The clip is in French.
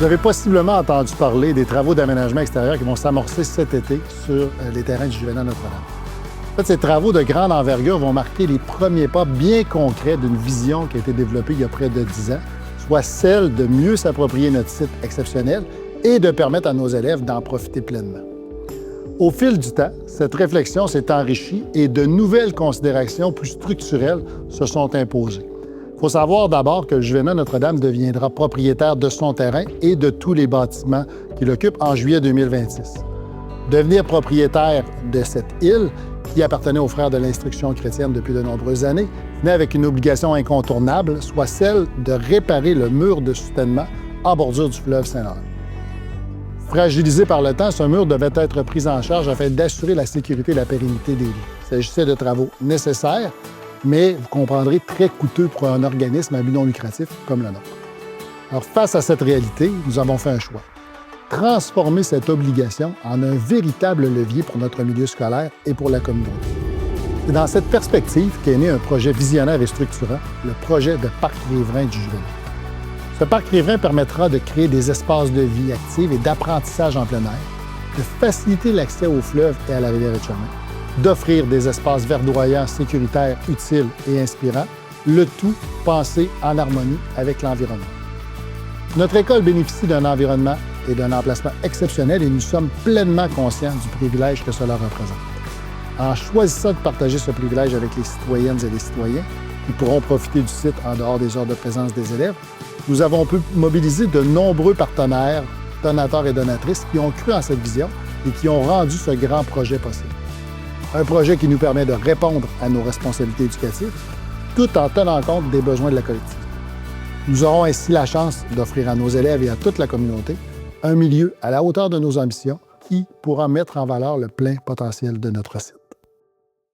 Vous avez possiblement entendu parler des travaux d'aménagement extérieur qui vont s'amorcer cet été sur les terrains du Juvénat Notre-Dame. En fait, ces travaux de grande envergure vont marquer les premiers pas bien concrets d'une vision qui a été développée il y a près de 10 ans, soit celle de mieux s'approprier notre site exceptionnel et de permettre à nos élèves d'en profiter pleinement. Au fil du temps, cette réflexion s'est enrichie et de nouvelles considérations plus structurelles se sont imposées. Il faut savoir d'abord que le Juvénat Notre-Dame deviendra propriétaire de son terrain et de tous les bâtiments qu'il occupe en juillet 2026. Devenir propriétaire de cette île, qui appartenait aux frères de l'instruction chrétienne depuis de nombreuses années, venait avec une obligation incontournable, soit celle de réparer le mur de soutènement en bordure du fleuve Saint-Laurent. Fragilisé par le temps, ce mur devait être pris en charge afin d'assurer la sécurité et la pérennité des lits. Il s'agissait de travaux nécessaires, mais vous comprendrez très coûteux pour un organisme à but non lucratif comme le nôtre. Alors, face à cette réalité, nous avons fait un choix. Transformer cette obligation en un véritable levier pour notre milieu scolaire et pour la communauté. C'est dans cette perspective qu'est né un projet visionnaire et structurant, le projet de Parc Riverain du Juvénat. Ce parc riverain permettra de créer des espaces de vie active et d'apprentissage en plein air, de faciliter l'accès au fleuve et à la rivière Etchemin, d'offrir des espaces verdoyants, sécuritaires, utiles et inspirants, le tout pensé en harmonie avec l'environnement. Notre école bénéficie d'un environnement et d'un emplacement exceptionnel et nous sommes pleinement conscients du privilège que cela représente. En choisissant de partager ce privilège avec les citoyennes et les citoyens qui pourront profiter du site en dehors des heures de présence des élèves, nous avons pu mobiliser de nombreux partenaires, donateurs et donatrices qui ont cru en cette vision et qui ont rendu ce grand projet possible. Un projet qui nous permet de répondre à nos responsabilités éducatives tout en tenant compte des besoins de la collectivité. Nous aurons ainsi la chance d'offrir à nos élèves et à toute la communauté un milieu à la hauteur de nos ambitions qui pourra mettre en valeur le plein potentiel de notre site.